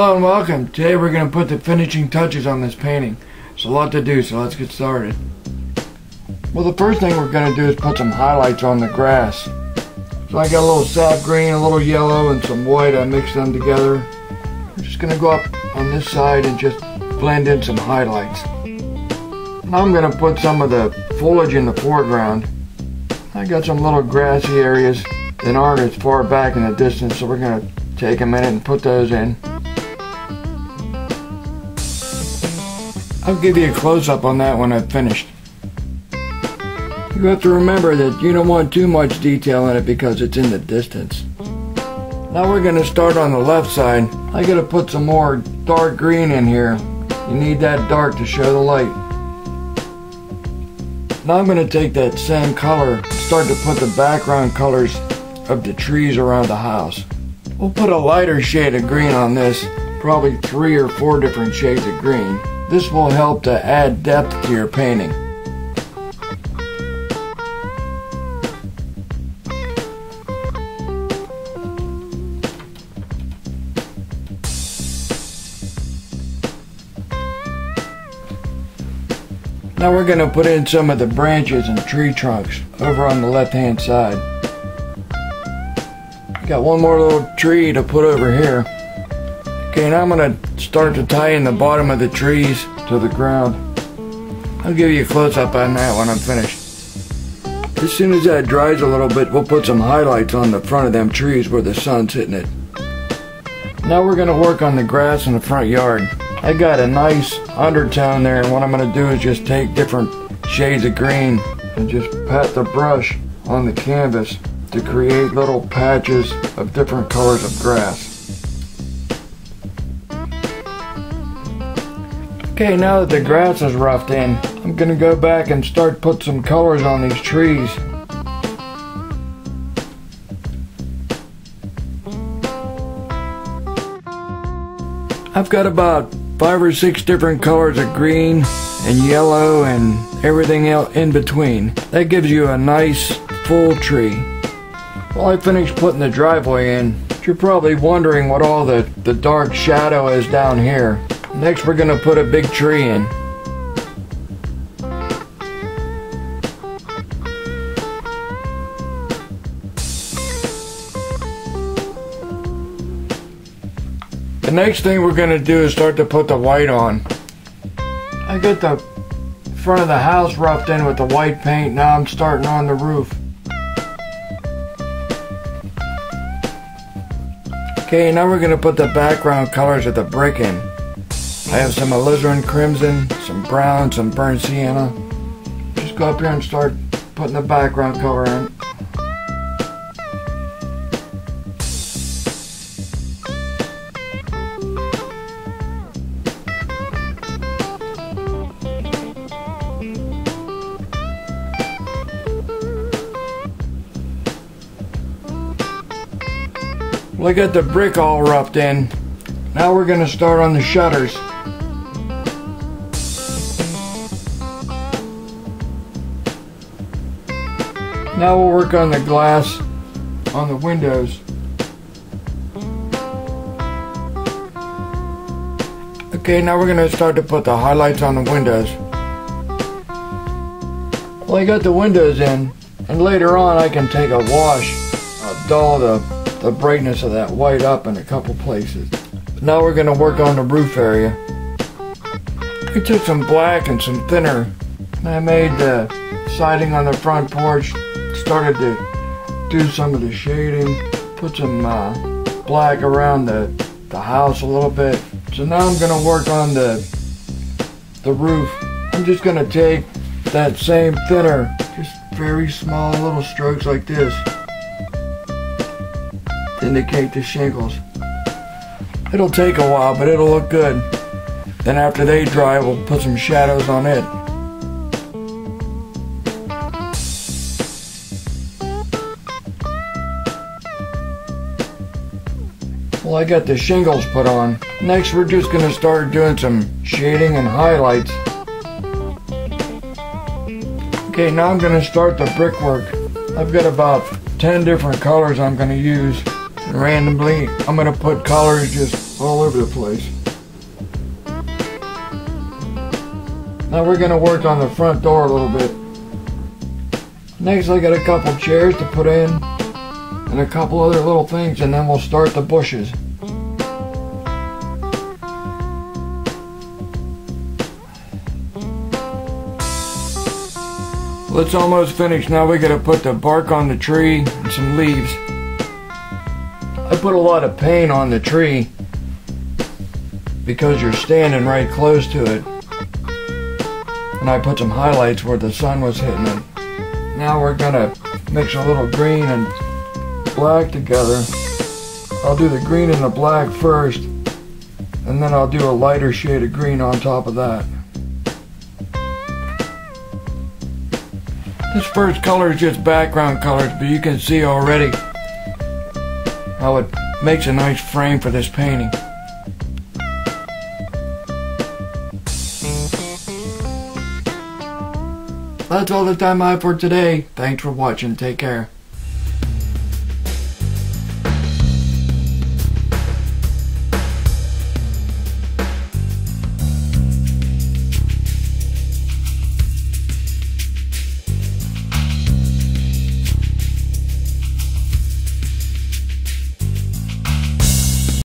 Hello and welcome. Today we're going to put the finishing touches on this painting. There's a lot to do, so let's get started. Well, the first thing we're going to do is put some highlights on the grass. So I got a little sap green, a little yellow, and some white. I mixed them together. I'm just going to go up on this side and just blend in some highlights. Now I'm going to put some of the foliage in the foreground. I got some little grassy areas that aren't as far back in the distance, so we're going to take a minute and put those in. I'll give you a close-up on that when I've finished. You have to remember that you don't want too much detail in it because it's in the distance. Now we're going to start on the left side. I got to put some more dark green in here. You need that dark to show the light. Now I'm going to take that same color and start to put the background colors of the trees around the house. We'll put a lighter shade of green on this, probably 3 or 4 different shades of green. This will help to add depth to your painting. Now we're going to put in some of the branches and tree trunks over on the left hand side. Got one more little tree to put over here. Okay, now I'm going to start to tie in the bottom of the trees to the ground. I'll give you a close-up on that when I'm finished. As soon as that dries a little bit, we'll put some highlights on the front of them trees where the sun's hitting it. Now we're going to work on the grass in the front yard. I got a nice undertone there, and what I'm going to do is just take different shades of green and just pat the brush on the canvas to create little patches of different colors of grass. Okay, now that the grass is roughed in, I'm going to go back and start put some colors on these trees. I've got about 5 or 6 different colors of green and yellow and everything else in between. That gives you a nice full tree. Well, I finished putting the driveway in. You're probably wondering what all the dark shadow is down here. Next we're going to put a big tree in. The next thing we're going to do is start to put the white on. I got the front of the house roughed in with the white paint. Now I'm starting on the roof. Okay, now we're going to put the background colors of the brick in. I have some alizarin crimson, some brown, some burnt sienna. Just go up here and start putting the background color in. Well, I got the brick all roughed in. Now we're going to start on the shutters. Now we'll work on the glass on the windows. Okay, now we're going to start to put the highlights on the windows. Well, I got the windows in, and later on I can take a wash, dull the brightness of that white up in a couple places. Now we're going to work on the roof area. I took some black and some thinner, and I made the siding on the front porch. Started to do some of the shading, put some black around the house a little bit. So now I'm going to work on the roof. I'm just going to take that same thinner, just very small little strokes like this, to indicate the shingles. It'll take a while, but it'll look good. Then after they dry, we'll put some shadows on it. Well, I got the shingles put on. Next, we're just going to start doing some shading and highlights. Okay, now I'm going to start the brickwork. I've got about 10 different colors I'm going to use. And randomly, I'm going to put colors just all all over the place. Now we're going to work on the front door a little bit. Next I got a couple chairs to put in and a couple other little things, and then we'll start the bushes. Well, it's almost finished. Now we got to put the bark on the tree and some leaves. I put a lot of paint on the tree because you're standing right close to it. And I put some highlights where the sun was hitting it. Now we're gonna mix a little green and black together. I'll do the green and the black first, and then I'll do a lighter shade of green on top of that. This first color is just background colors, but you can see already how it makes a nice frame for this painting. That's all the time I have for today. Thanks for watching. Take care.